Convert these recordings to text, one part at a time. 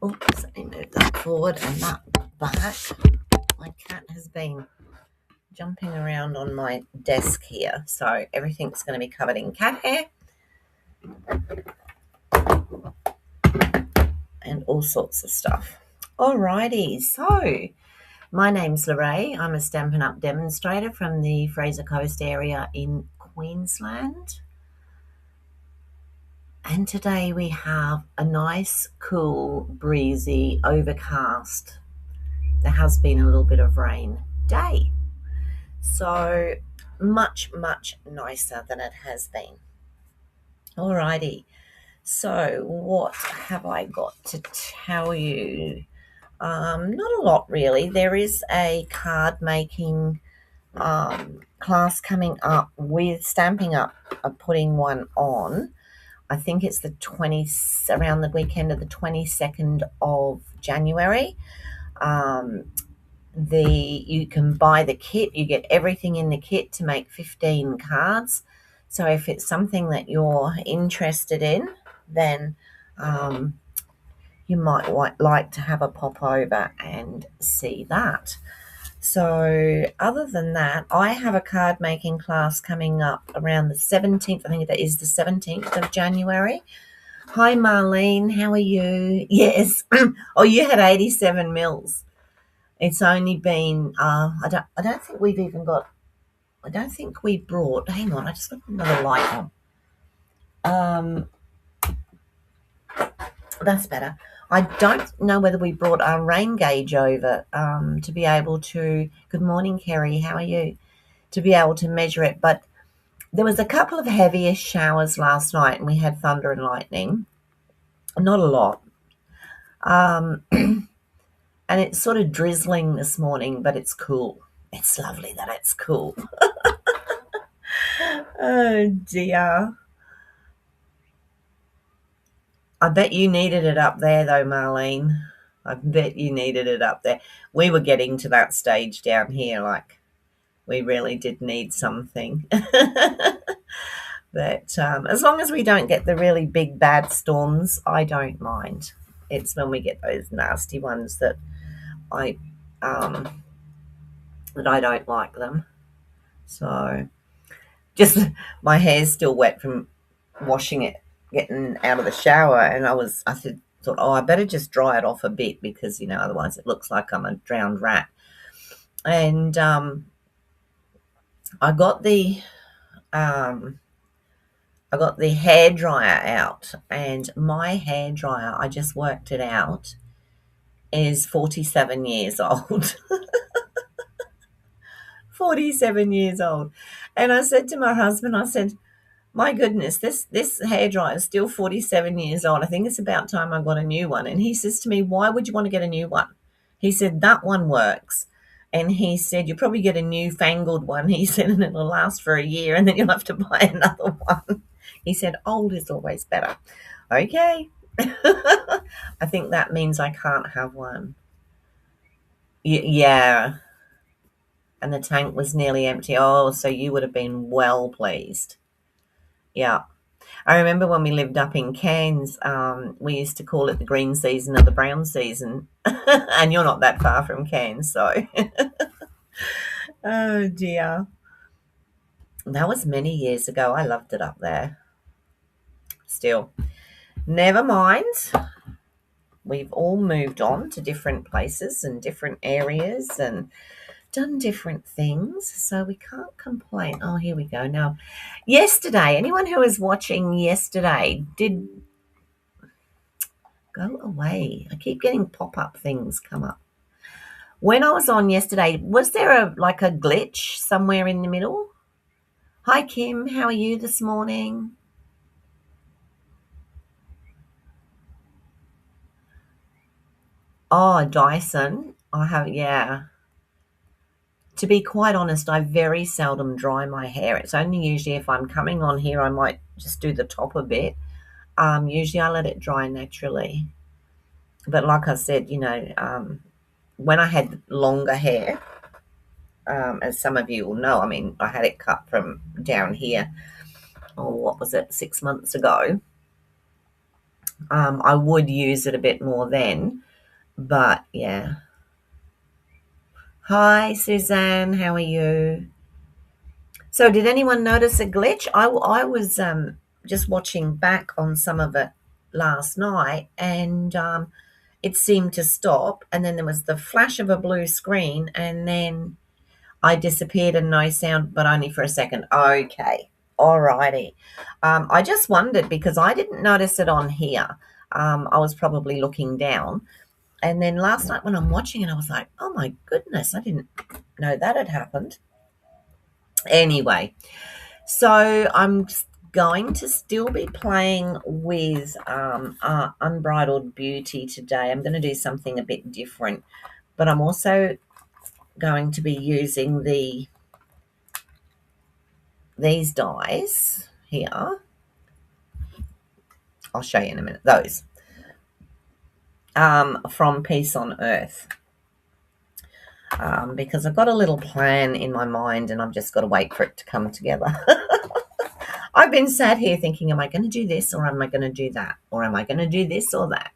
Oops, let me move that forward and that back. My cat has been jumping around on my desk here, so everything's going to be covered in cat hair and all sorts of stuff. Alrighty, so my name's Lorraine. I'm a Stampin' Up! Demonstrator from the Fraser Coast area in Queensland. And today we have a nice, cool, breezy, overcast, there has been a little bit of rain day. So much, much nicer than it has been. Alrighty. So what have I got to tell you? Not a lot really. There is a card making class coming up with Stamping Up, putting one on. I think it's around the weekend of the 22nd of January. You can buy the kit. You get everything in the kit to make 15 cards. So if it's something that you're interested in, then you might like to have a pop over and see that. So other than that, I have a card making class coming up around the 17th. I think it is the 17th of January. Hi, Marlene. How are you? Yes. Oh, you had 87 mils. It's only been, I don't think we've even got, I don't think we brought, hang on, I just got another light on. That's better. I don't know whether we brought our rain gauge over to be able to, good morning, Kerry, how are you? To be able to measure it. But there was a couple of heaviest showers last night and we had thunder and lightning. Not a lot. And it's sort of drizzling this morning, but it's cool. It's lovely that it's cool. Oh, dear. I bet you needed it up there, though, Marlene. I bet you needed it up there. We were getting to that stage down here, like we really did need something. But as long as we don't get the really big, bad storms, I don't mind. It's when we get those nasty ones that I don't like them. So just my hair's still wet from washing it, getting out of the shower, and I thought, I better just dry it off a bit because otherwise it looks like I'm a drowned rat. And I got the hairdryer out, and my hairdryer, I just worked it out, is 47 years old. 47 years old. And I said to my husband, I said, my goodness, this hairdryer is still 47 years old. I think it's about time I got a new one. And he says to me, why would you want to get a new one? He said, that one works. And he said, you'll probably get a newfangled one. He said, and it'll last for a year and then you'll have to buy another one. He said, old is always better. Okay. I think that means I can't have one. Yeah. And the tank was nearly empty. Oh, so you would have been well pleased. Yeah. I remember when we lived up in Cairns, we used to call it the green season or the brown season. And you're not that far from Cairns, so. Oh, dear. That was many years ago. I loved it up there. Still. Never mind. We've all moved on to different places and different areas and done different things, so we can't complain. Oh, here we go. Now, yesterday, anyone who was watching yesterday did go away. I keep getting pop-up things come up. When I was on yesterday, was there a glitch somewhere in the middle? Hi, Kim. How are you this morning? Oh, Dyson. I have, yeah. To be quite honest, I very seldom dry my hair. It's only usually if I'm coming on here, I might just do the top a bit. Usually I let it dry naturally. But like I said, when I had longer hair, as some of you will know, I mean, I had it cut from down here, what was it, 6 months ago. I would use it a bit more then, but yeah. Hi, Suzanne. How are you? So did anyone notice a glitch? I was just watching back on some of it last night, and it seemed to stop, and then there was the flash of a blue screen, and then I disappeared and no sound, but only for a second. Okay. Alrighty. I just wondered because I didn't notice it on here. I was probably looking down. And then last night when I'm watching it, I was like, oh my goodness, I didn't know that had happened. Anyway, so I'm going to still be playing with Unbridled Beauty today. I'm going to do something a bit different, but I'm also going to be using these dies here. I'll show you in a minute. Those from Peace on Earth. Because I've got a little plan in my mind and I've just got to wait for it to come together. I've been sat here thinking, am I going to do this or am I going to do that? Or am I going to do this or that?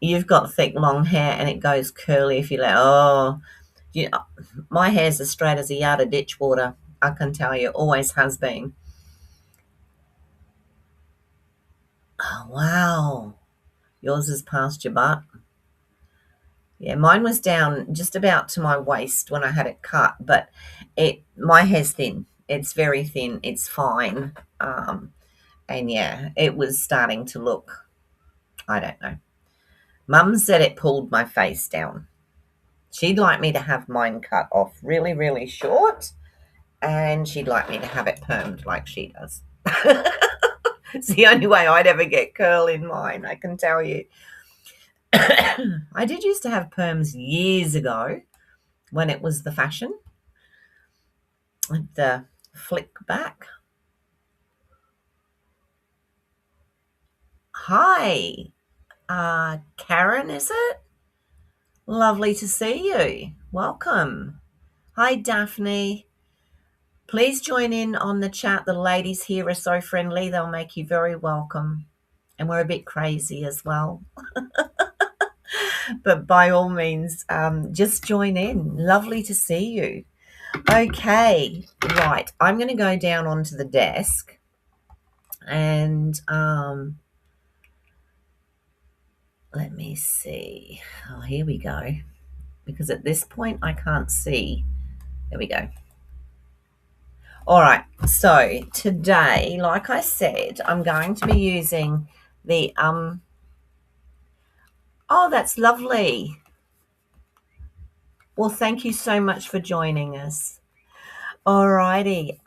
You've got thick, long hair and it goes curly if you let, my hair's as straight as a yard of ditch water. I can tell you, always has been. Oh, wow. Yours is past your butt. Yeah, mine was down just about to my waist when I had it cut, but my hair's thin. It's very thin. It's fine. And yeah, it was starting to look, I don't know. Mum said it pulled my face down. She'd like me to have mine cut off really, really short, and she'd like me to have it permed like she does. It's the only way I'd ever get curl in mine, I can tell you. I did used to have perms years ago when it was the fashion. The flick back. Hi, Karen, is it? Lovely to see you. Welcome. Hi, Daphne. Please join in on the chat. The ladies here are so friendly. They'll make you very welcome. And we're a bit crazy as well. But by all means, just join in. Lovely to see you. Okay, right. I'm going to go down onto the desk and let me see. Oh, here we go. Because at this point, I can't see. There we go. All right. So today, like I said, I'm going to be using the Oh, that's lovely. Well, thank you so much for joining us. All righty.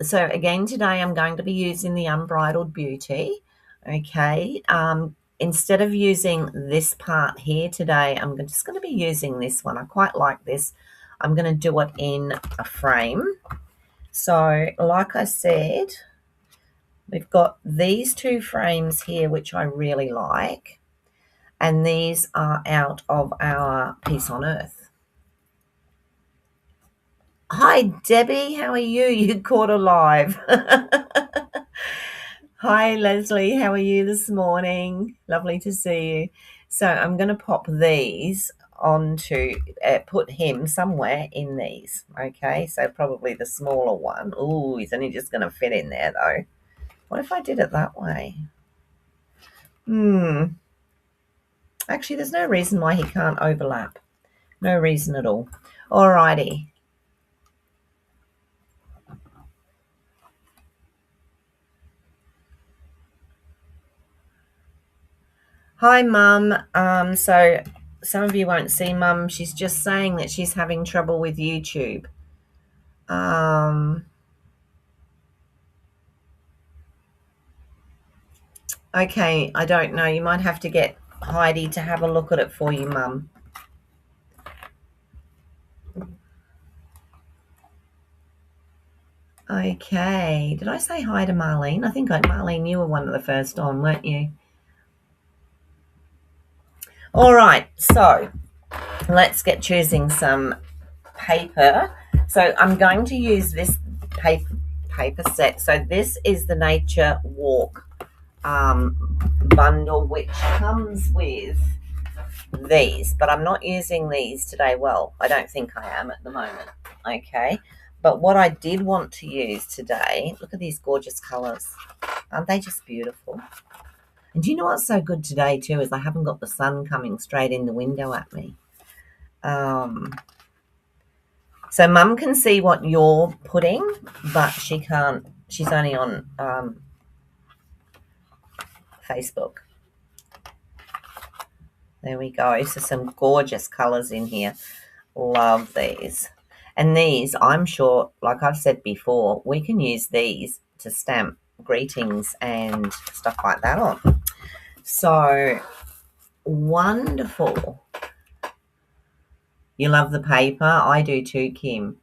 So again, today I'm going to be using the Unbridled Beauty. Okay. Instead of using this part here today, I'm just going to be using this one. I quite like this. I'm going to do it in a frame. So like I said, we've got these two frames here, which I really like. And these are out of our Peace on Earth. Hi, Debbie. How are you? You caught alive. Hi, Leslie. How are you this morning? Lovely to see you. So I'm going to pop these onto, put him somewhere in these. Okay, so probably the smaller one. Ooh, he's only just going to fit in there, though. What if I did it that way? Actually, there's no reason why he can't overlap. No reason at all. All righty. Hi, Mum. So some of you won't see Mum. She's just saying that she's having trouble with YouTube. Okay, I don't know. You might have to get Heidi to have a look at it for you, Mum. Okay. Did I say hi to Marlene? I think Marlene, you were one of the first on, weren't you? All right. So let's get choosing some paper. So I'm going to use this paper set. So this is the Nature Walk bundle, which comes with these, but I'm not using these today. Well, I don't think I am at the moment. Okay, but what I did want to use today, look at these gorgeous colors. Aren't they just beautiful? And do you know what's so good today too is I haven't got the sun coming straight in the window at me. So Mum can see what you're putting, but she can't. She's only on Facebook. There we go. So some gorgeous colours in here. Love these. And these, I'm sure, like I've said before, we can use these to stamp greetings and stuff like that on. So wonderful. You love the paper? I do too, Kim.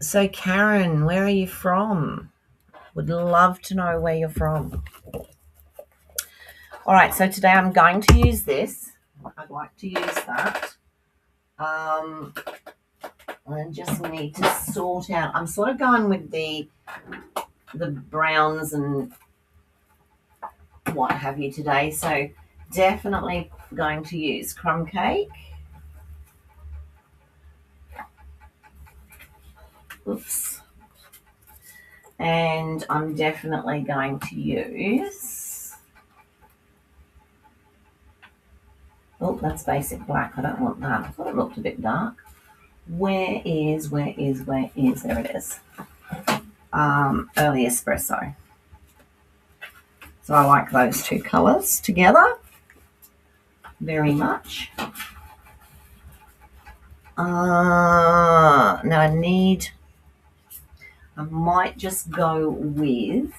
So Karen, where are you from? Would love to know where you're from. All right, so today I'm going to use this. I'd like to use that. I just need to sort out. I'm sort of going with the browns and what have you today. So definitely going to use crumb cake. Oops. And I'm definitely going to use, oh, that's basic black. I don't want that. I thought it looked a bit dark. Where is, there it is. Early espresso. So I like those two colours together very much. Now I might just go with,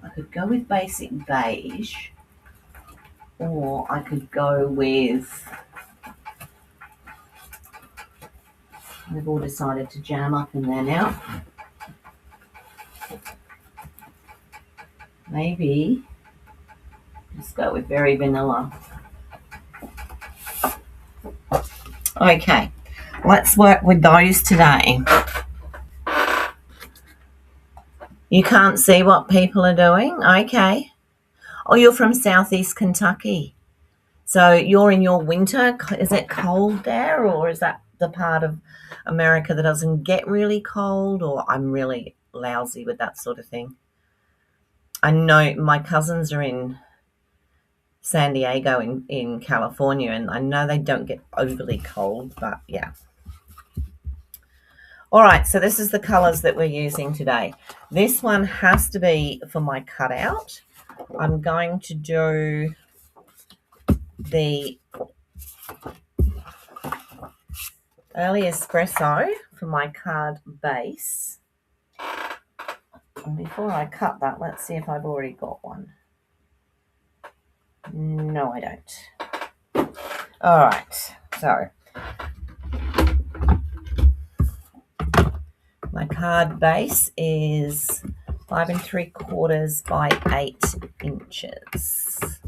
I could go with basic beige, or I could go with, they've all decided to jam up in there now. Maybe just go with very vanilla. Okay, let's work with those today. You can't see what people are doing? Okay. Oh, you're from Southeast Kentucky. So you're in your winter. Is it cold there, or is that the part of America that doesn't get really cold? Or I'm really lousy with that sort of thing. I know my cousins are in San Diego in California, and I know they don't get overly cold, but yeah. All right, so this is the colours that we're using today. This one has to be for my cutout. I'm going to do the early espresso for my card base. And before I cut that, let's see if I've already got one. No, I don't. All right, so my card base is 5 3/4 by 8 inches.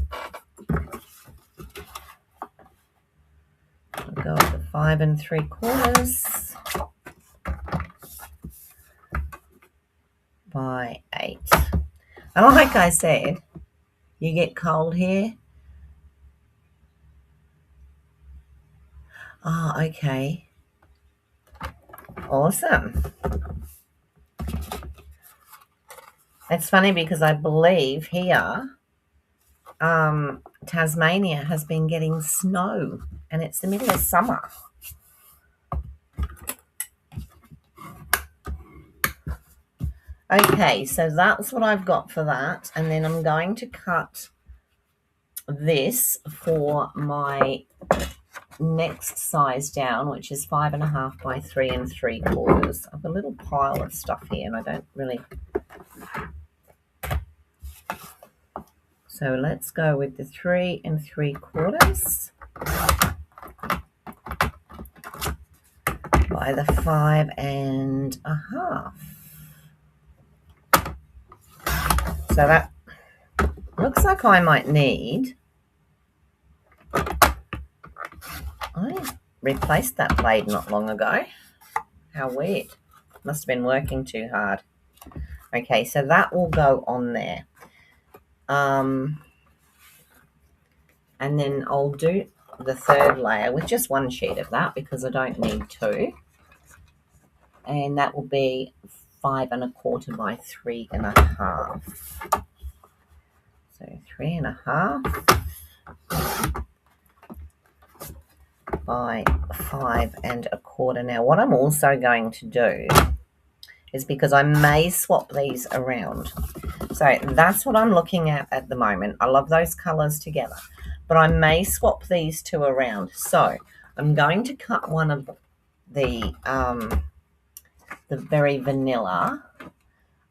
I'll go with the 5 3/4 by 8. And like I said, you get cold here. Oh, okay. Awesome. It's funny because I believe here, Tasmania has been getting snow, and it's the middle of summer. Okay, so that's what I've got for that. And then I'm going to cut this for my next size down, which is 5 1/2 by 3 3/4. I've got a little pile of stuff here, and I don't really. So let's go with the 3 3/4 by the 5 1/2. So that looks like I might need, I replaced that blade not long ago. How weird. Must have been working too hard. Okay, so that will go on there. And then I'll do the third layer with just one sheet of that because I don't need two. And that will be 5 1/4 by 3 1/2. So 3 1/2 by 5 1/4. Now what I'm also going to do is, because I may swap these around. So that's what I'm looking at the moment. I love those colours together, but I may swap these two around. So I'm going to cut one of the very vanilla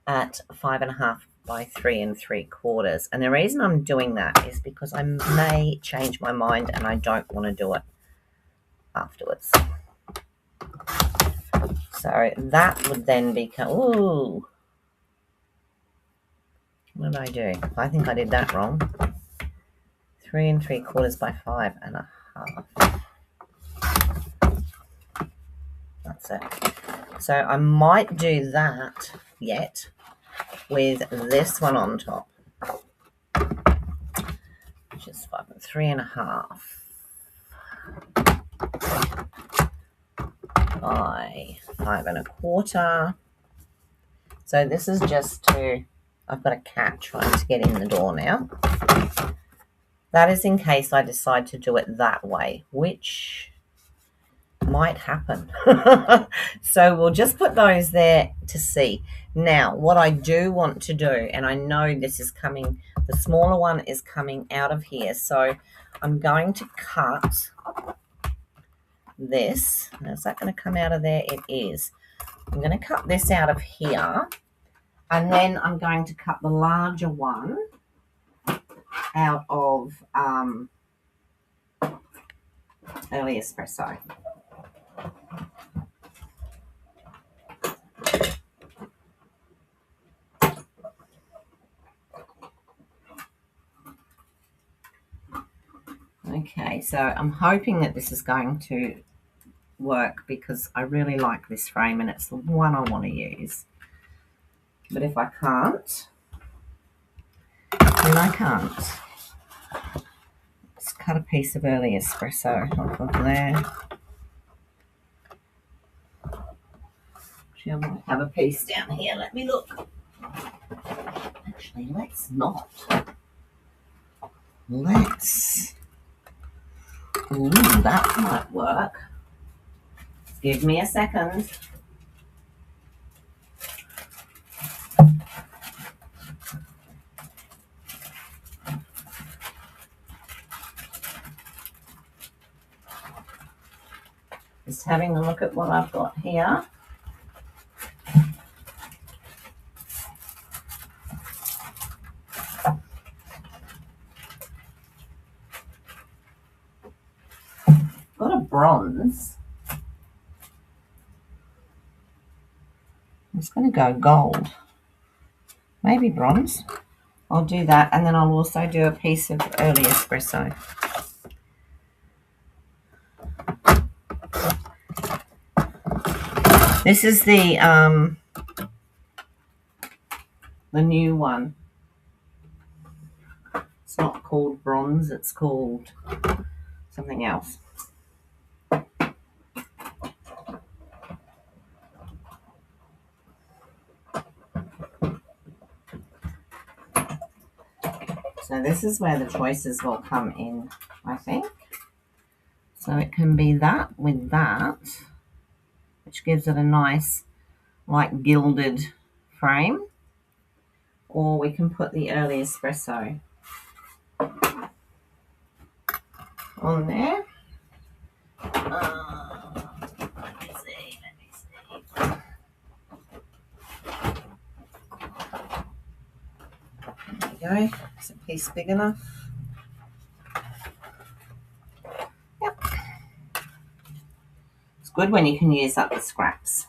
at 5 1/2 by 3 3/4. And the reason I'm doing that is because I may change my mind and I don't want to do it afterwards. So that would then become, ooh, what did I do? I think I did that wrong. 3 3/4 by 5 1/2. That's it. So I might do that yet with this one on top, which is 3 1/2 by 5 1/4. So this is just to, I've got a cat trying to get in the door now. That is in case I decide to do it that way, which might happen. So we'll just put those there to see. Now, what I do want to do, and I know this is coming, the smaller one is coming out of here. So I'm going to cut this. Now, is that going to come out of there? It is. I'm going to cut this out of here. And then I'm going to cut the larger one out of early espresso. Okay, so I'm hoping that this is going to work because I really like this frame and it's the one I want to use. But if I can't, then I can't. Let's cut a piece of early espresso off of there. Actually, I might have a piece down here. Let me look. Actually, let's not. Let's. Ooh, that might work. Give me a second. Just having a look at what I've got here. Got a bronze. I'm just going to go gold. Maybe bronze. I'll do that, and then I'll also do a piece of early espresso. This is the new one. It's not called bronze, it's called something else. So this is where the choices will come in, I think. So it can be that with that, which gives it a nice, like, gilded frame. Or we can put the early espresso on there. Let me see. There we go. Is a piece big enough? Yep. It's good when you can use up the scraps.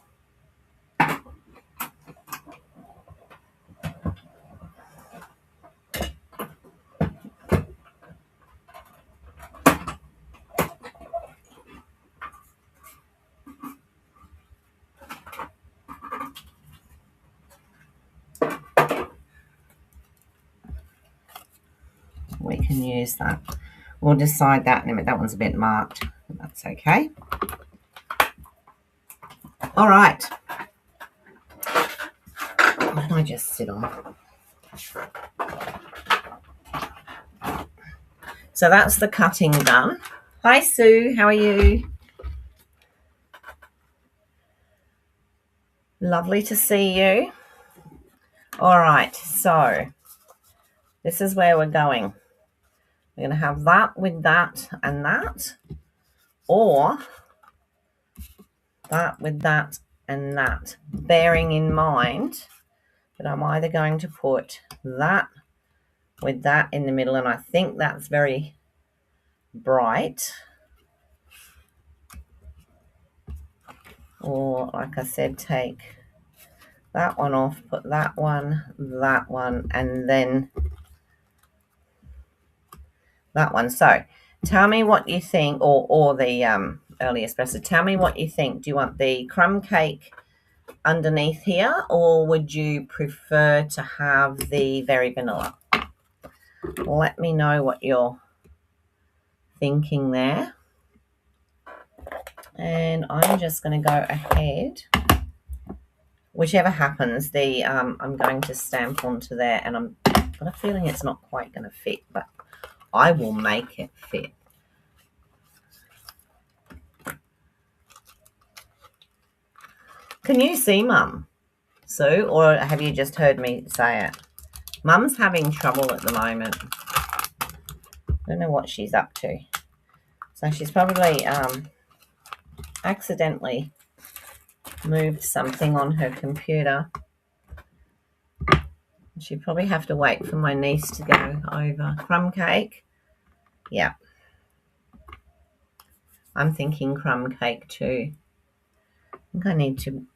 can use that. We'll decide that in a minute. That one's a bit marked. That's okay. All right. What can I just sit on? So that's the cutting done. Hi, Sue. How are you? Lovely to see you. All right. So this is where we're going. We're going to have that with that and that, or that with that and that, bearing in mind that I'm either going to put that with that in the middle, and I think that's very bright, or like I said, take that one off, put that one, and then that one. So tell me what you think, or the early espresso. Tell me what you think. Do you want the crumb cake underneath here, or would you prefer to have the very vanilla? Let me know what you're thinking there. And I'm just going to go ahead. Whichever happens, the I'm going to stamp onto there, and I've got a feeling it's not quite going to fit, but I will make it fit. Can you see Mum, Sue, or have you just heard me say it? Mum's having trouble at the moment. I don't know what she's up to. So she's probably accidentally moved something on her computer. She'd probably have to wait for my niece to go over. Crumb cake. Yeah. I'm thinking crumb cake too. I think I need to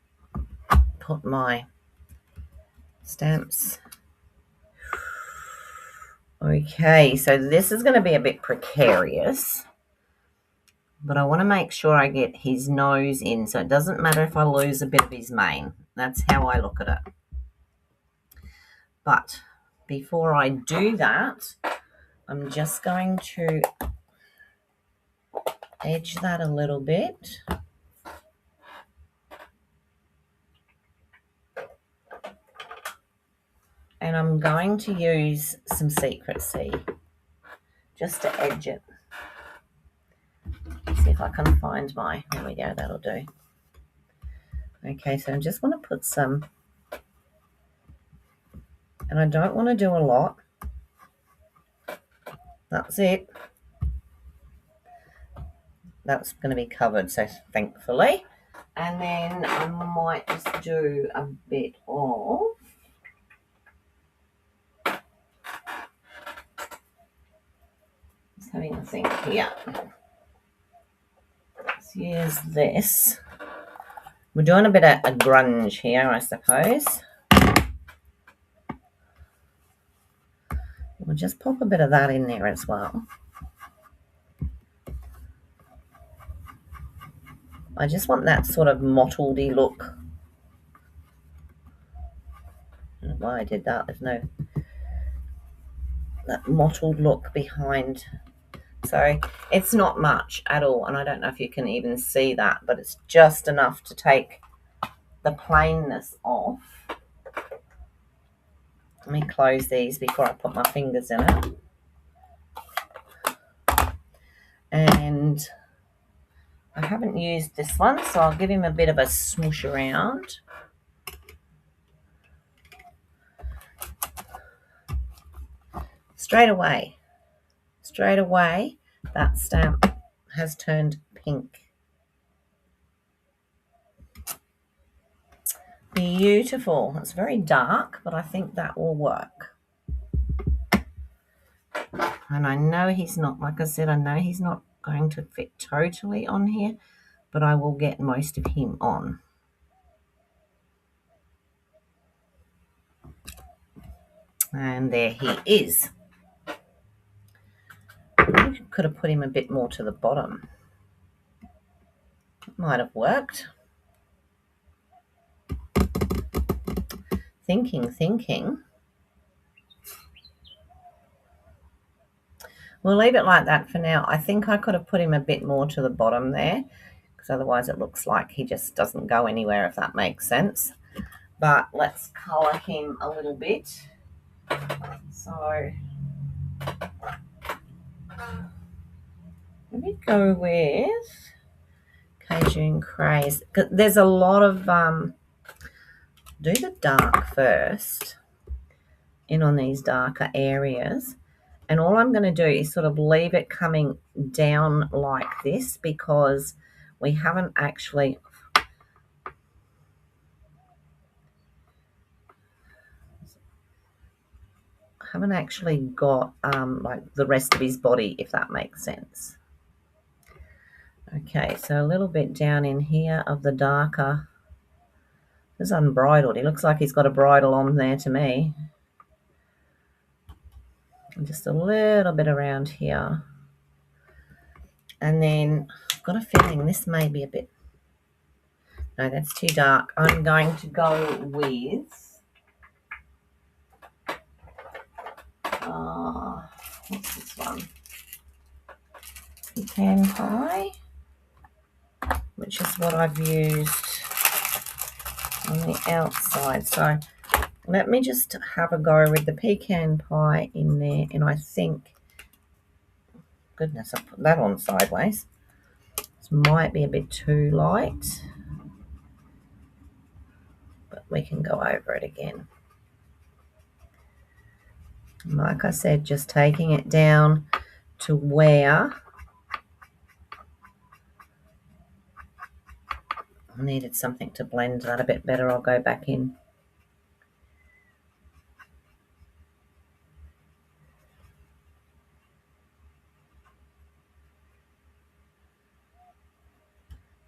put my stamps. Okay, so this is going to be a bit precarious, but I want to make sure I get his nose in, so it doesn't matter if I lose a bit of his mane. That's how I look at it. But before I do that, I'm just going to edge that a little bit. And I'm going to use some Secrecy just to edge it. See if I can find my, there we go, that'll do. Okay, so I just want to put some, and I don't want to do a lot. That's it. That's going to be covered, so thankfully. And then I might just do a bit of, just having a think here. Let's use this. We're doing a bit of a grunge here, I suppose. We'll just pop a bit of that in there as well. I just want that sort of mottled-y look. I don't know why I did that. There's no that mottled look behind. So it's not much at all, and I don't know if you can even see that, but it's just enough to take the plainness off. Let me close these before I put my fingers in it. And I haven't used this one, so I'll give him a bit of a smoosh around. Straight away, that stamp has turned pink. Beautiful. It's very dark, but I think that will work. And I know he's not, like I said, I know he's not going to fit totally on here, but I will get most of him on. And there he is. I could have put him a bit more to the bottom. Might have worked. Thinking. We'll leave it like that for now. I think I could have put him a bit more to the bottom there, because otherwise it looks like he just doesn't go anywhere, if that makes sense. But let's colour him a little bit. So let me go with Cajun Craze. There's a lot of, do the dark first in on these darker areas. And all I'm going to do is sort of leave it coming down like this, because we haven't actually got like the rest of his body, if that makes sense. Okay, so a little bit down in here of the darker. This is Unbridled. He looks like he's got a bridle on there to me. And just a little bit around here. And then I've got a feeling this may be a bit, no, that's too dark. I'm going to go with, what's this one? Pecan pie, which is what I've used on the outside. So let me just have a go with the pecan pie in there. And I think, goodness, I put that on sideways. This might be a bit too light, but we can go over it again. And like I said, just taking it down to where I needed something to blend that a bit better. I'll go back in.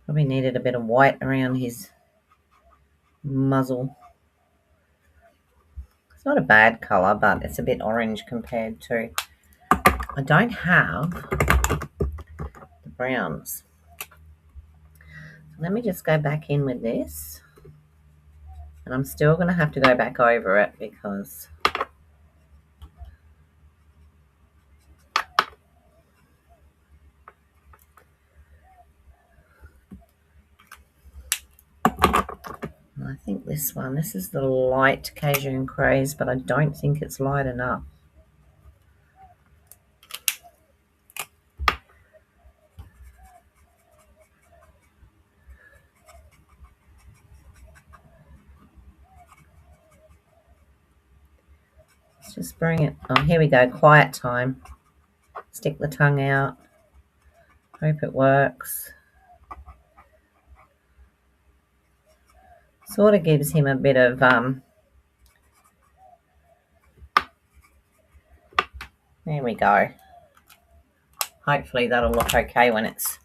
Probably needed a bit of white around his muzzle. It's not a bad colour, but it's a bit orange compared to, I don't have the browns. So let me just go back in with this. And I'm still going to have to go back over it because I think this one, this is the light Cajun Craze, but I don't think it's light enough. Let's just bring it, oh, here we go, quiet time. Stick the tongue out. Hope it works. Sort of gives him a bit of, there we go. Hopefully that'll look okay when it's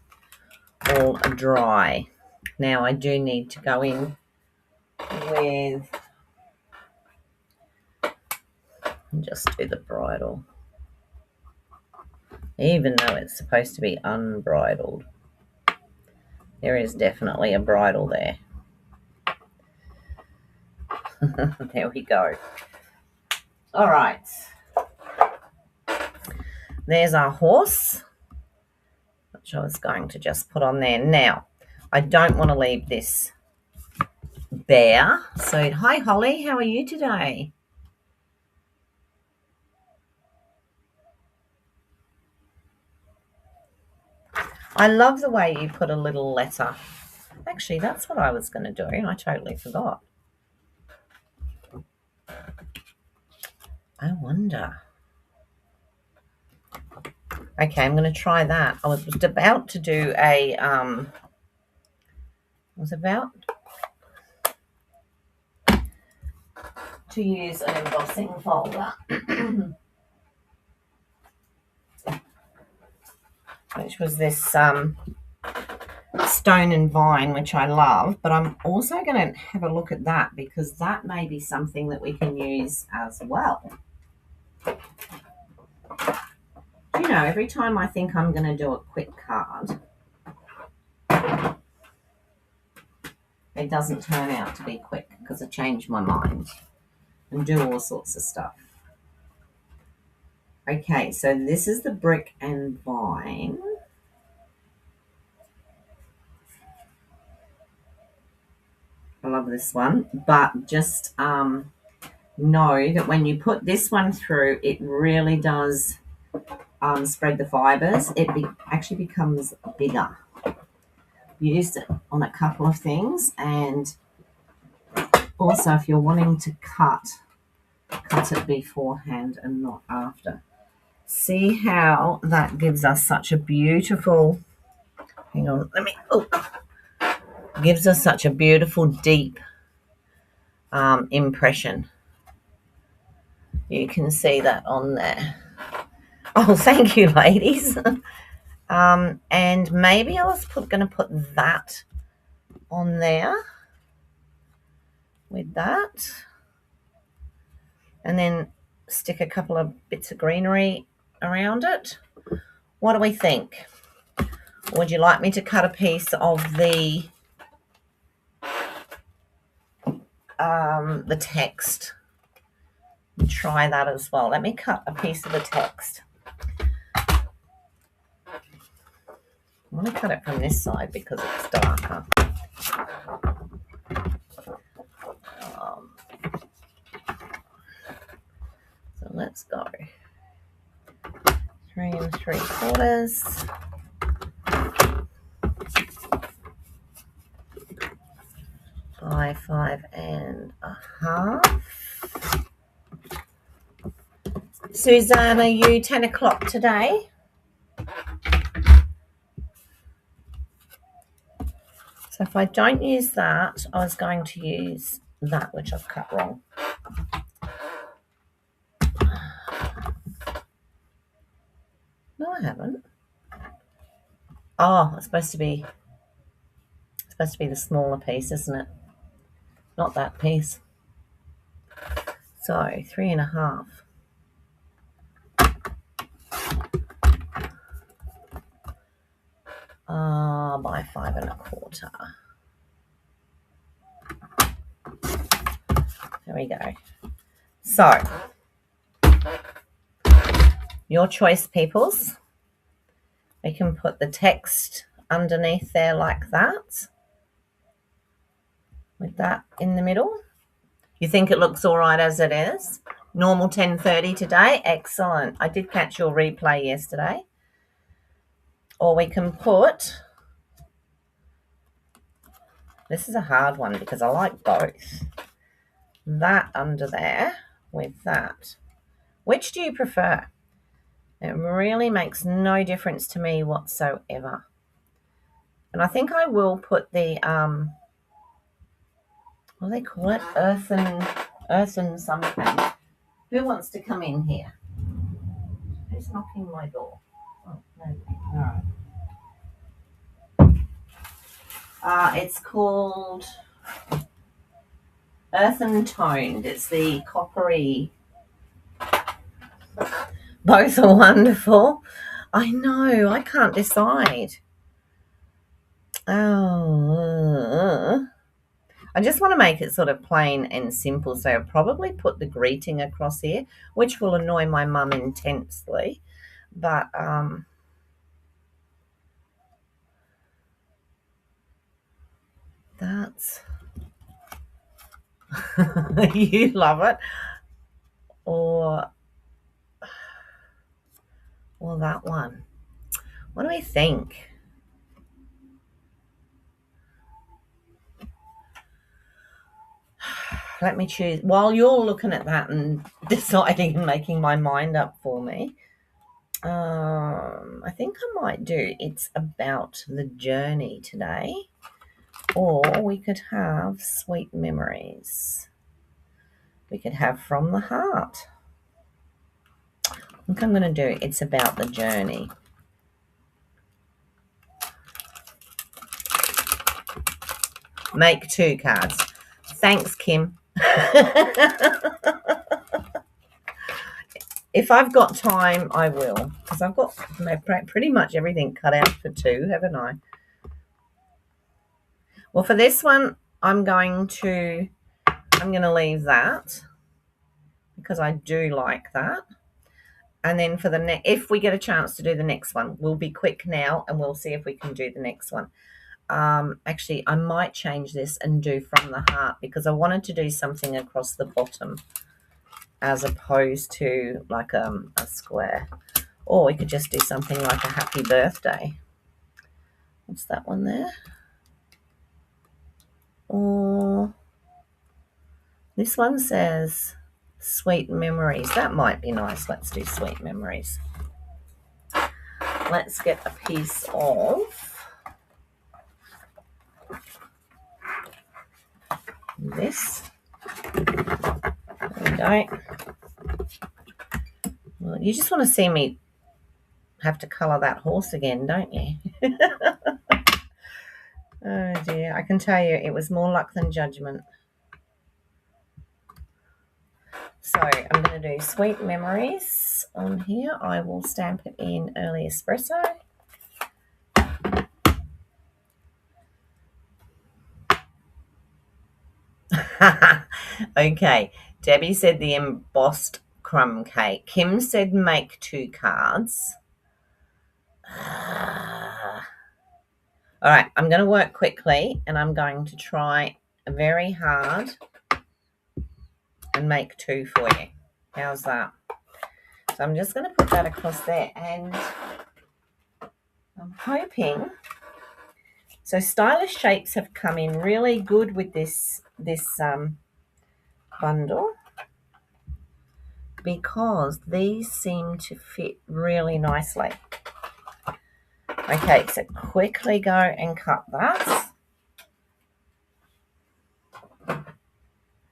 all dry. Now I do need to go in with, just do the bridle. Even though it's supposed to be unbridled, there is definitely a bridle there. There we go. All right. There's our horse, which I was going to just put on there. Now, I don't want to leave this bare. So, hi, Holly. How are you today? I love the way you put a little letter. Actually, that's what I was going to do, and I totally forgot. I wonder. Okay, I'm going to try that. I was about to do a, to use an embossing folder, which was this Stone and Vine, which I love, but I'm also going to have a look at that because that may be something that we can use as well. You know, every time I think I'm going to do a quick card, it doesn't turn out to be quick because I change my mind and do all sorts of stuff. Okay, so this is the Brick and Vine. I love this one, but just know that when you put this one through, it really does spread the fibers. It actually becomes bigger. Used it on a couple of things, and also if you're wanting to cut it beforehand and not after. See how that gives us such a beautiful, hang on, gives us such a beautiful deep impression. You can see that on there. Oh, thank you, ladies. And maybe I was going to put that on there with that, and then stick a couple of bits of greenery around it. What do we think? Would you like me to cut a piece of the text? Try that as well. Let me cut a piece of the text. I want to cut it from this side because it's darker. So let's go 3 3/4 by 5 1/2. Suzanne, are you 10 o'clock today? So if I don't use that, I was going to use that, which I've cut wrong. No, I haven't. Oh, it's supposed to be the smaller piece, isn't it? Not that piece. So 3 1/2. By 5 1/4. There we go. So, your choice, peoples. We can put the text underneath there like that, with that in the middle. You think it looks all right as it is? Normal 10:30 today? Excellent. I did catch your replay yesterday. Or we can put, this is a hard one because I like both, that under there with that. Which do you prefer? It really makes no difference to me whatsoever. And I think I will put the, what do they call it? Earthen something. Who wants to come in here? Who's knocking my door? Oh, nobody. All right. It's called Earthen Toned. It's the coppery. Both are wonderful. I know. I can't decide. Oh. I just want to make it sort of plain and simple, so I'll probably put the greeting across here, which will annoy my mum intensely. But that's you love it, or that one. What do we think? Let me choose while you're looking at that and deciding and making my mind up for me. I think I might do It's About the Journey today, or we could have Sweet Memories. We could have From the Heart. I think I'm going to do It's About the Journey. Make 2 cards. Thanks, Kim. If I've got time, I will, because I've got pretty much everything cut out for 2, haven't I? Well, for this one, I'm going to leave that because I do like that. And then for the next, if we get a chance to do the next one, we'll be quick now and we'll see if we can do the next one. Actually, I might change this and do from the heart because I wanted to do something across the bottom as opposed to like a square. Or we could just do something like a happy birthday. What's that one there? Or this one says sweet memories. That might be nice. Let's do sweet memories. Let's get a piece of this. There we go. Well, you just want to see me have to colour that horse again, don't you? Oh dear, I can tell you it was more luck than judgment. So I'm going to do sweet memories on here. I will stamp it in early espresso. Okay, Debbie said the embossed crumb cake. Kim said make 2 cards. All right, I'm going to work quickly and I'm going to try very hard and make 2 for you. How's that? So I'm just going to put that across there and I'm hoping. So Stylish Shapes have come in really good with this bundle because these seem to fit really nicely. Okay, so quickly go and cut that.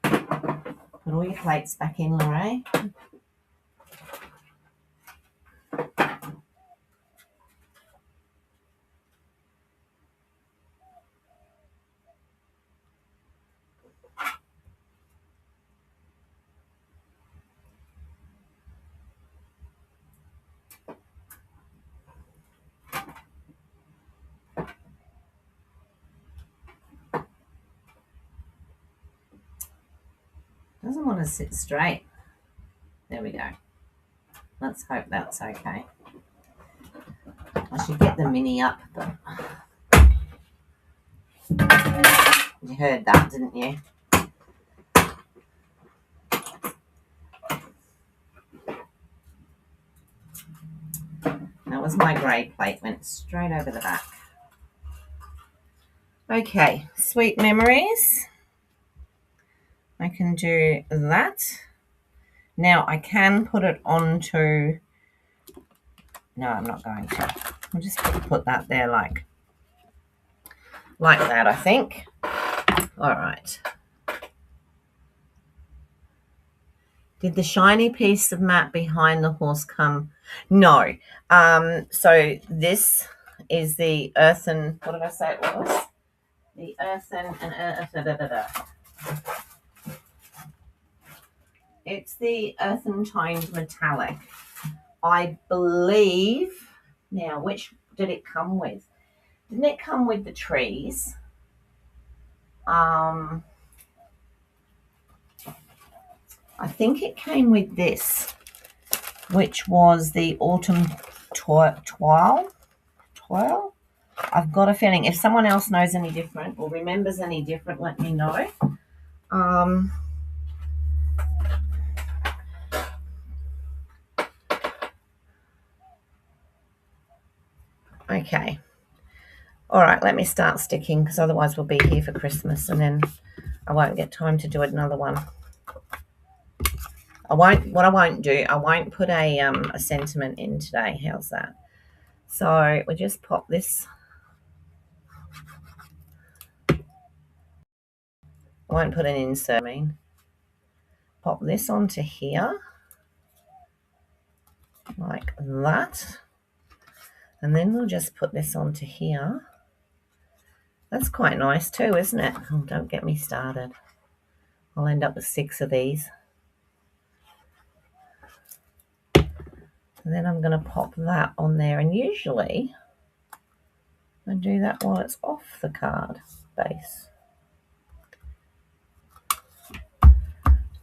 Put all your plates back in, Lorraine. Doesn't want to sit straight. There we go. Let's hope that's okay. I should get the mini up, but you heard that, didn't you? That was my grey plate, went straight over the back. Okay, sweet memories. I can do that. Now I can put it onto, no, I'm not going to. I'll just put that there like that, I think. All right. Did the shiny piece of matte behind the horse come? No. So this is the earthen, what did I say it was? The earthen and it's the earthen toned metallic. I believe, now which did it come with? Didn't it come with the trees? I think it came with this, which was the autumn twirl. I've got a feeling if someone else knows any different or remembers any different, let me know. Okay. All right, let me start sticking because otherwise we'll be here for Christmas and then I won't get time to do another one. I won't put a sentiment in today. How's that? So we just pop this. I won't put an insert. Pop this onto here like that. And then we'll just put this onto here. That's quite nice too, isn't it? Oh, don't get me started. I'll end up with 6 of these. And then I'm going to pop that on there. And usually I do that while it's off the card base.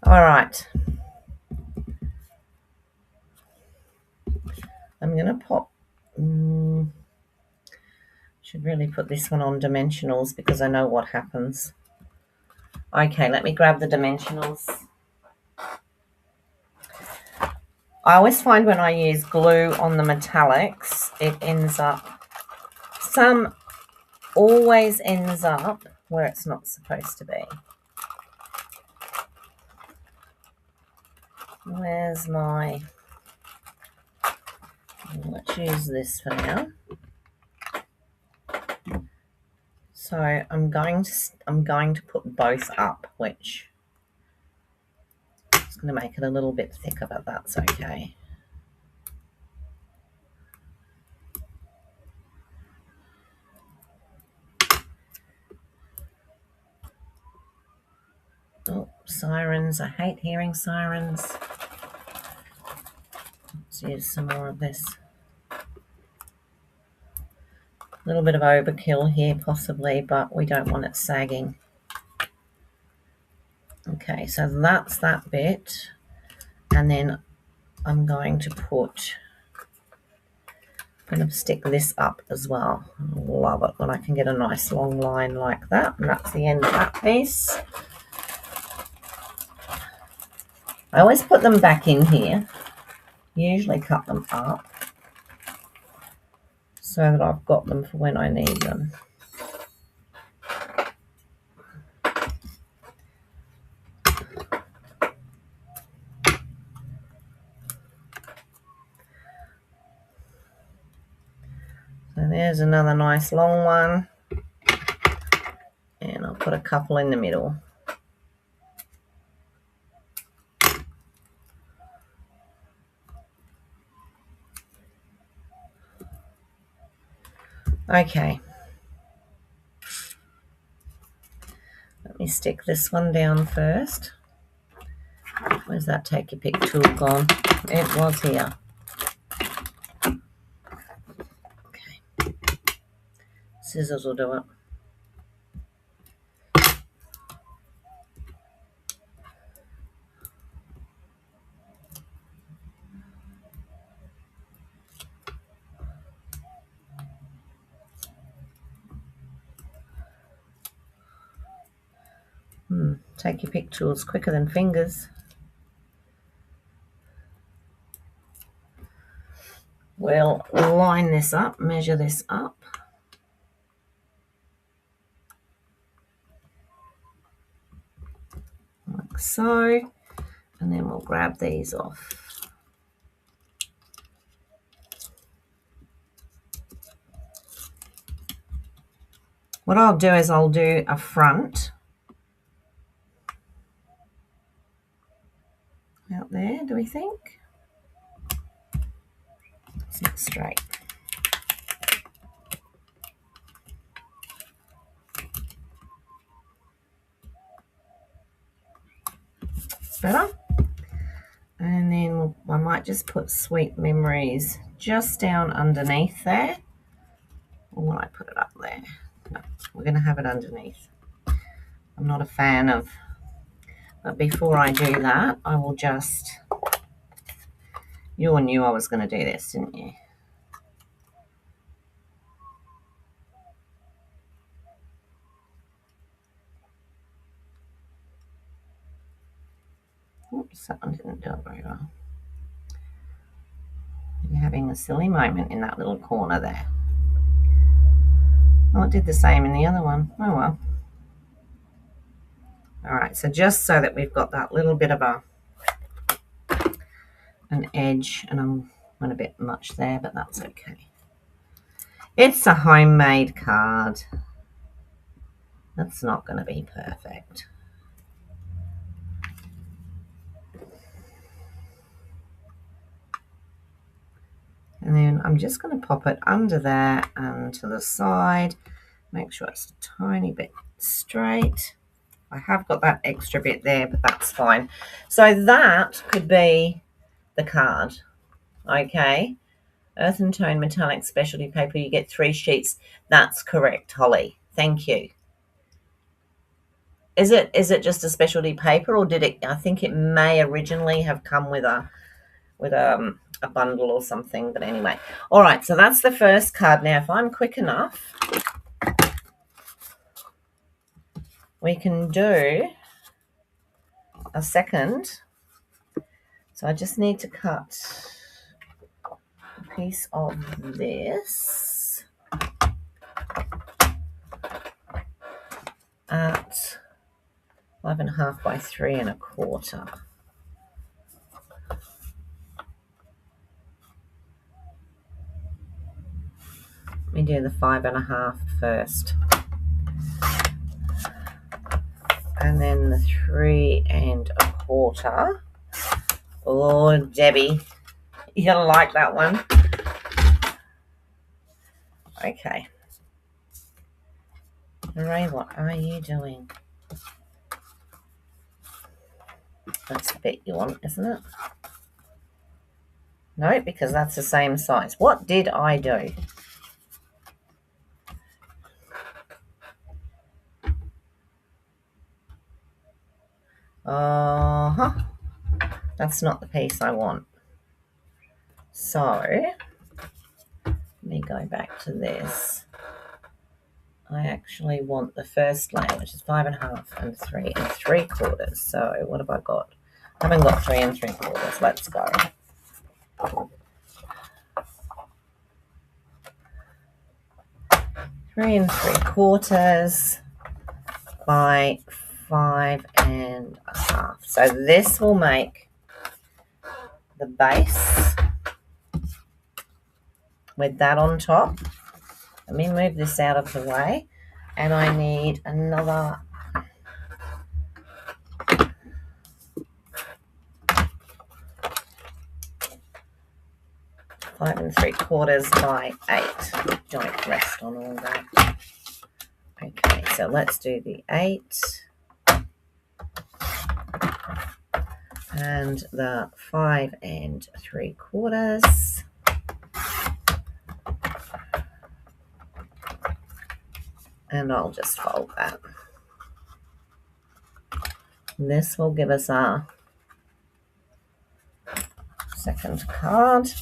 All right. I'm going to pop, should really put this one on dimensionals because I know what happens. Okay, let me grab the dimensionals. I always find when I use glue on the metallics, it ends up, some always ends up where it's not supposed to be. Where's my, let's use this for now. So I'm going to put both up, which is going to make it a little bit thicker, but that's okay. Oh, sirens. I hate hearing sirens. Let's use some more of this. A little bit of overkill here possibly, but we don't want it sagging. Okay, so that's that bit. And then I'm going to stick this up as well. I love it when I can get a nice long line like that. And that's the end of that piece. I always put them back in here. Usually cut them up so that I've got them for when I need them. So there's another nice long one. And I'll put a couple in the middle. Okay. Let me stick this one down first. Where's that take your pick tool gone? It was here. Okay. Scissors will do it. Take your pick tools quicker than fingers. We'll line this up, measure this up. Like so. And then we'll grab these off. What I'll do is I'll do a front out there, do we think? It's not straight. Better. And then I might just put Sweet Memories just down underneath there. Or will I put it up there? No, we're going to have it underneath. I'm not a fan of, but before I do that, I will just, you all knew I was going to do this, didn't you? Oops, that one didn't do it very well. You're having a silly moment in that little corner there. Oh, it did the same in the other one. Oh well. All right, so just so that we've got that little bit of an edge, and I went a bit much there, but that's okay. It's a homemade card. That's not going to be perfect. And then I'm just going to pop it under there and to the side. Make sure it's a tiny bit straight. I have got that extra bit there, but that's fine. So that could be the card. Okay. Earth and Tone Metallic Specialty Paper. You get 3 sheets. That's correct, Holly. Thank you. Is it just a specialty paper, or did it? I think it may originally have come with a a bundle or something. But anyway, all right, so that's the first card. Now, if I'm quick enough, we can do a second. So I just need to cut a piece of this at 5.5 by 3.25. Let me do the 5.5 first. And then the 3.25. Oh, Debbie, you're gonna like that one. Okay. Ray, what are you doing? That's the bit you want, isn't it? No, because that's the same size. What did I do? That's not the piece I want. So, let me go back to this. I actually want the first layer, which is 5.5 and 3.75. So, what have I got? I haven't got 3.75. Let's go. Three and 3/4 by 5.5. So this will make the base with that on top. Let me move this out of the way, and I need another 5.75 by 8. Don't rest on all that. Okay, so let's do the 8 and the 5.75. And I'll just fold that. This will give us our second card.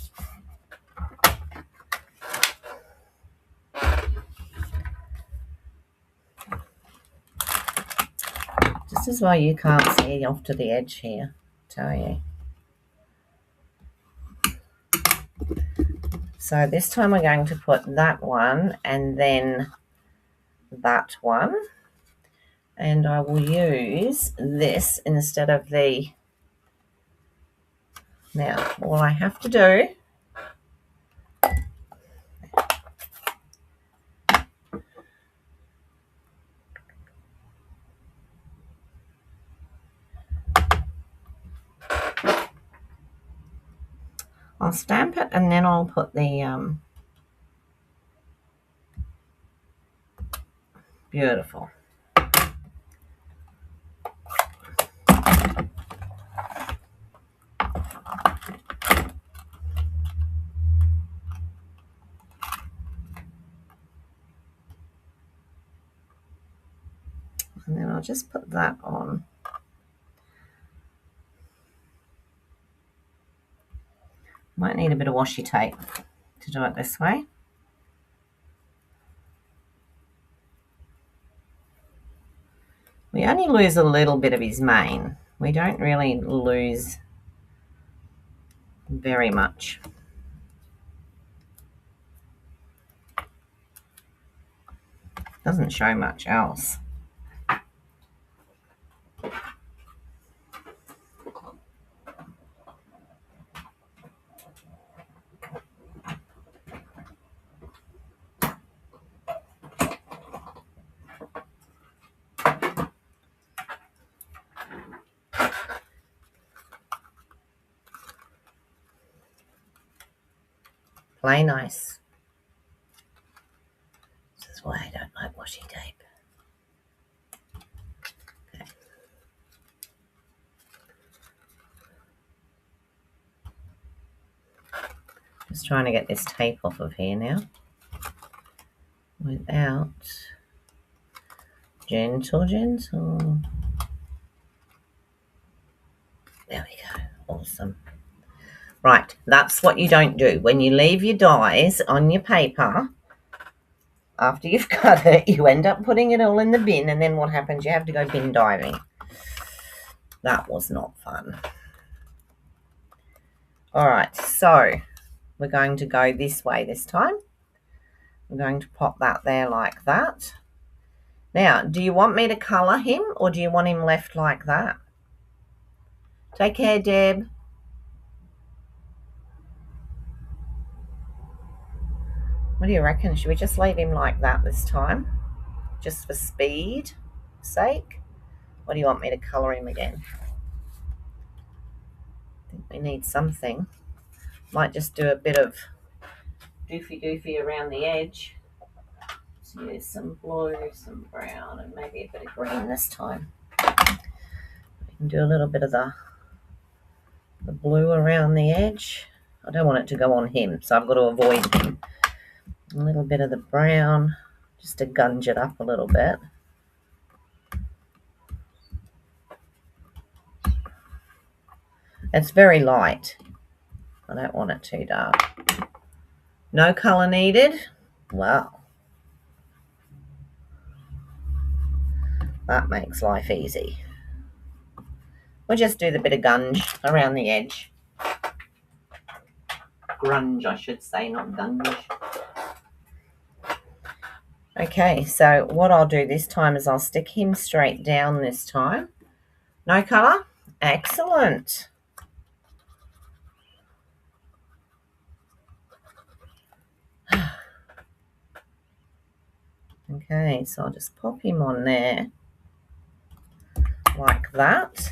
This is why you can't see off to the edge here, tell you. So this time we're going to put that one and then that one. And I will use this instead of the... Now, all I have to do I'll stamp it and then I'll put the beautiful. And then I'll just put that on. Might need a bit of washi tape to do it this way. We only lose a little bit of his mane. We don't really lose very much. Doesn't show much else. Play nice. This is why I don't like washi tape. Okay. Just trying to get this tape off of here now. Without... Gentle, gentle. There we go. Awesome. Right, that's what you don't do. When you leave your dies on your paper, after you've cut it, you end up putting it all in the bin, and then what happens? You have to go bin diving. That was not fun. All right, so we're going to go this way this time. I'm going to pop that there like that. Now, do you want me to colour him, or do you want him left like that? Take care, Deb. What do you reckon? Should we just leave him like that this time? Just for speed sake? Or do you want me to colour him again? I think we need something. Might just do a bit of doofy around the edge. So use some blue, some brown, and maybe a bit of green this time. We can do a little bit of the blue around the edge. I don't want it to go on him, so I've got to avoid him. A little bit of the brown, just to gunge it up a little bit. It's very light. I don't want it too dark. No colour needed. Wow. That makes life easy. We'll just do the bit of gunge around the edge. Grunge, I should say, not gunge. Okay, so what I'll do this time is I'll stick him straight down this time. No colour? Excellent. Okay, so I'll just pop him on there like that.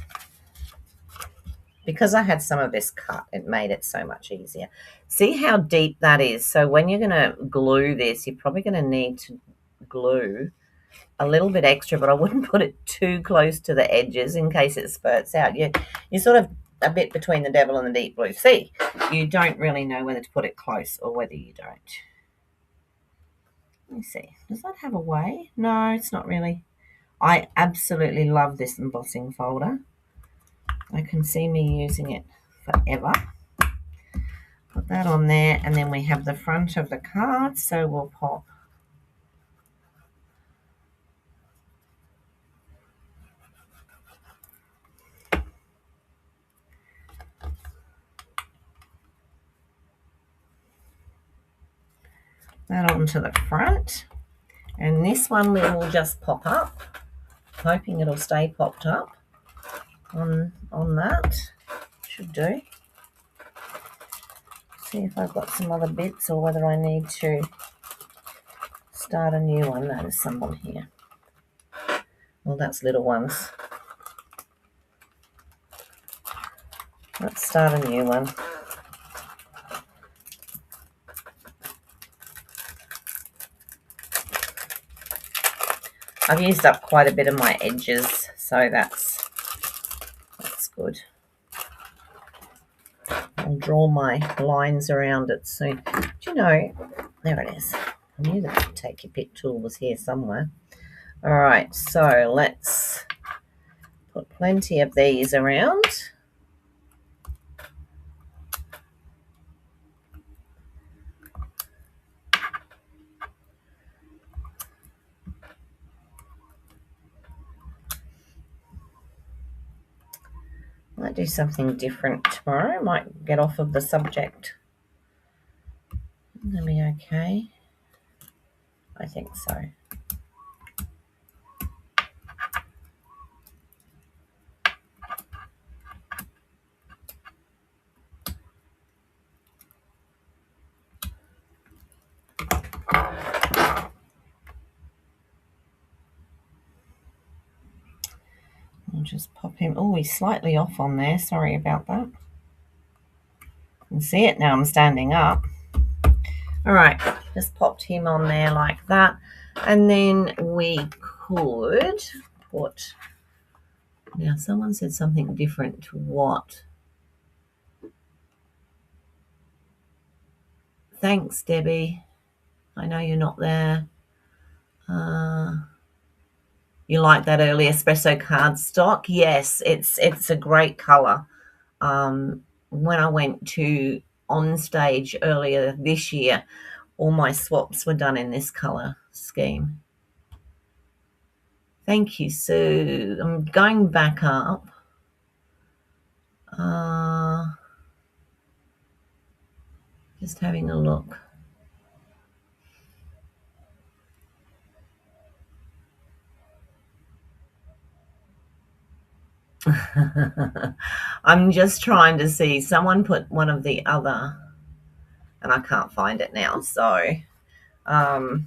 Because I had some of this cut, it made it so much easier. See how deep that is? So when you're going to glue this, you're probably going to need to glue a little bit extra, but I wouldn't put it too close to the edges in case it spurts out. You're sort of a bit between the devil and the deep blue. See, you don't really know whether to put it close or whether you don't. Let me see. Does that have a way? No, it's not really. I absolutely love this embossing folder. I can see me using it forever. Put that on there, and then we have the front of the card, so we'll pop that onto the front, and this one we will just pop up, hoping it'll stay popped up on that. Should do. See if I've got some other bits or whether I need to start a new one. No, there's someone here. Well, that's little ones. Let's start a new one. I've used up quite a bit of my edges, so that's good. I'll draw my lines around it soon. Do you know, there it is. I knew that Take Your Pick tool was here somewhere. All right, so let's put plenty of these around. Might do something different tomorrow. Might get off of the subject. That'll be okay. I think so. I'll just pop him. Oh, he's slightly off on there. Sorry about that. You can see it now I'm standing up. All right, just popped him on there like that. And then we could put, now someone said something different to what? Thanks, Debbie. I know you're not there. You like that early espresso cardstock? Yes, it's a great color. when I went to on stage earlier this year, all my swaps were done in this colour scheme. Thank you, Sue. I'm going back up. Just having a look. I'm just trying to see. Someone put one of the other, and I can't find it now. So, yeah,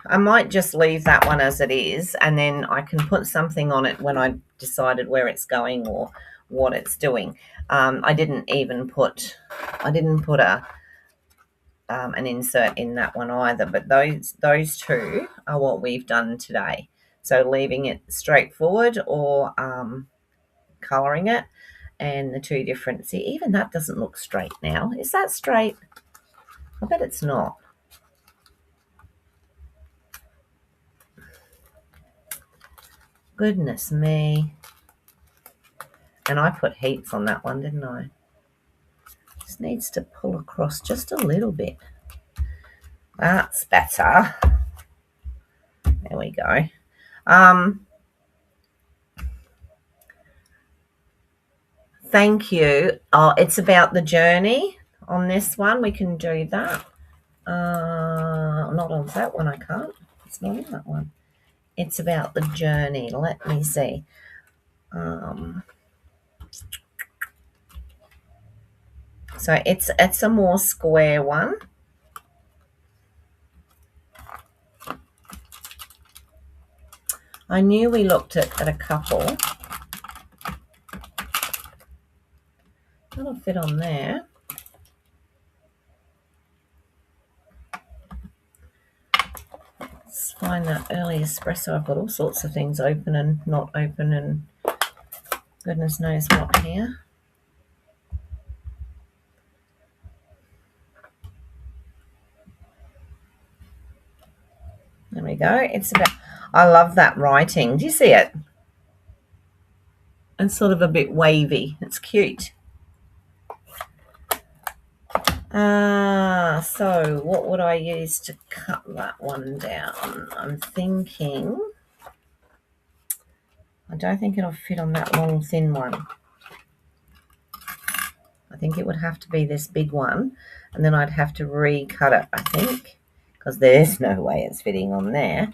I might just leave that one as it is, and then I can put something on it when I decided where it's going or what it's doing. I didn't put an insert in that one either, but those two are what we've done today. So leaving it straightforward or colouring it, and the two different. See, even that doesn't look straight now. Is that straight? I bet it's not. Goodness me. And I put heaps on that one, didn't I? Just needs to pull across just a little bit. That's better. There we go. Thank you. Oh, it's about the journey on this one. We can do that. Not on that one, I can't. It's not in that one. It's about the journey. Let me see. So it's a more square one. I knew we looked at a couple. That'll fit on there. Let's find that early espresso. I've got all sorts of things open and not open and goodness knows what here. There we go. It's about, I love that writing. Do you see it? It's sort of a bit wavy. It's cute. So what would I use to cut that one down? I'm thinking, I don't think it'll fit on that long thin one. I think it would have to be this big one, and then I'd have to recut it, I think, because there's no way it's fitting on there.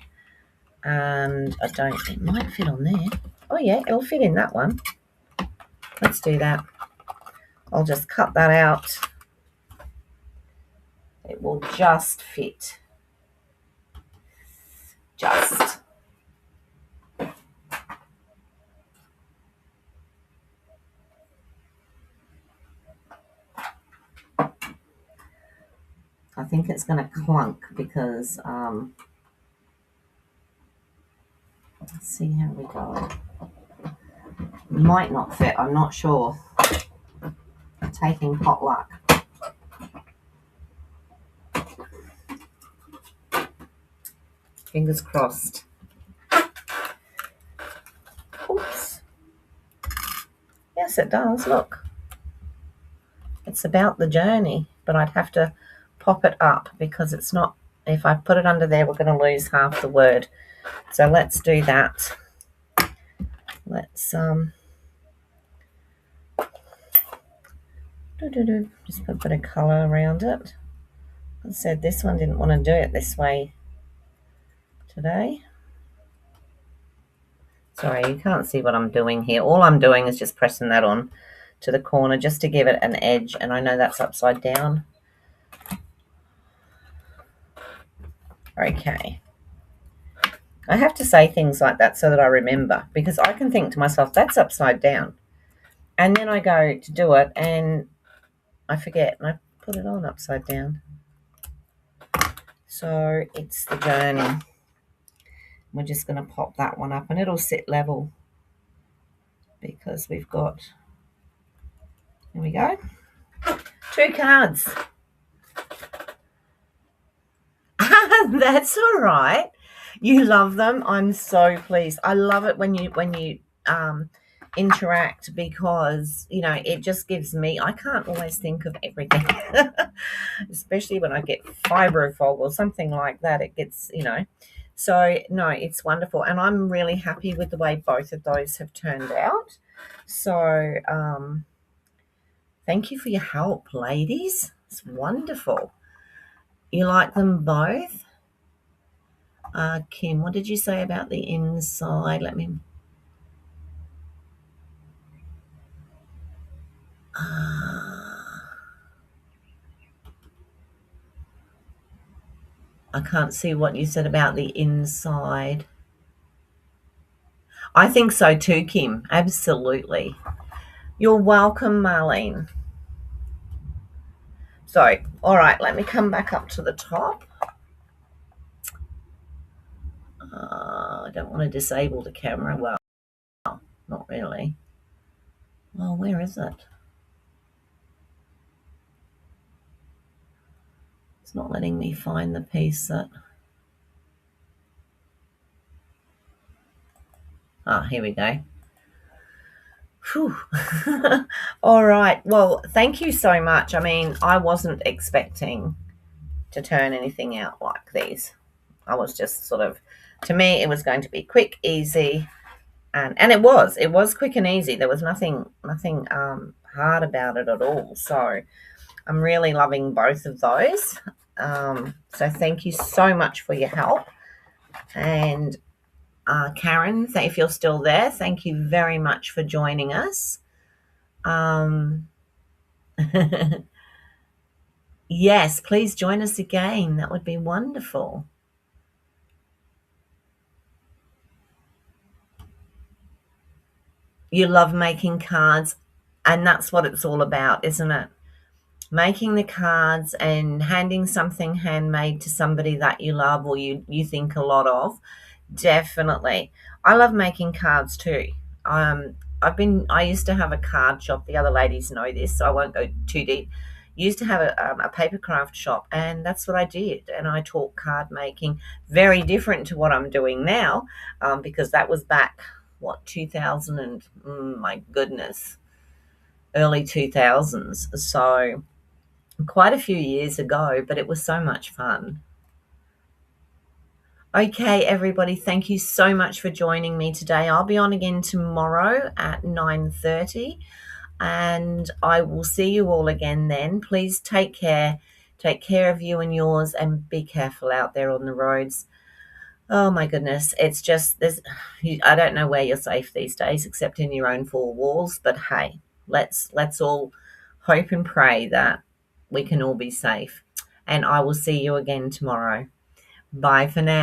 And I don't, it might fit on there. Oh yeah, it'll fit in that one. Let's do that. I'll just cut that out. It will just fit. Just. I think it's going to clunk because, let's see how we go. Might not fit, I'm not sure. Taking potluck. Fingers crossed. Oops. Yes, it does, look. It's about the journey, but I'd have to pop it up because it's not, if I put it under there, we're going to lose half the word. So let's do that. Let's, just put a bit of colour around it. I said this one didn't want to do it this way today. Sorry, you can't see what I'm doing here. All I'm doing is just pressing that on to the corner just to give it an edge, and I know that's upside down. Okay. I have to say things like that so that I remember, because I can think to myself, that's upside down. And then I go to do it and I forget and I put it on upside down. So it's the journey. We're just going to pop that one up and it'll sit level because we've got, here we go, 2 cards. That's all right. You love them. I'm so pleased. I love it when you interact, because it just gives me, I can't always think of everything. Especially when I get fibro fog or something like that, it gets, so no, it's wonderful, and I'm really happy with the way both of those have turned out. So thank you for your help, ladies. It's wonderful. You like them both? Kim, what did you say about the inside? Let me. I can't see what you said about the inside. I think so too, Kim. Absolutely. You're welcome, Marlene. So, all right, let me come back up to the top. I don't want to disable the camera. Well, not really. Well, where is it? It's not letting me find the piece that... Here we go. Whew. All right. Well, thank you so much. I mean, I wasn't expecting to turn anything out like these. I was just sort of, to me, it was going to be quick, easy, and it was quick and easy. There was nothing hard about it at all. So I'm really loving both of those. So thank you so much for your help. And Karen, if you're still there, thank you very much for joining us. Yes, please join us again. That would be wonderful. You love making cards, and that's what it's all about, isn't it? Making the cards and handing something handmade to somebody that you love or you think a lot of. Definitely. I love making cards too. I used to have a card shop. The other ladies know this, so I won't go too deep. Used to have a paper craft shop, and that's what I did. And I taught card making. Very different to what I'm doing now, because that was back, 2000 and, my goodness, early 2000s. So quite a few years ago, but it was so much fun. Okay, everybody, thank you so much for joining me today. I'll be on again tomorrow at 9:30, and I will see you all again then. Please take care. Take care of you and yours, and be careful out there on the roads. Oh my goodness, it's just I don't know where you're safe these days except in your own four walls, but hey, let's all hope and pray that we can all be safe. And I will see you again tomorrow. Bye for now.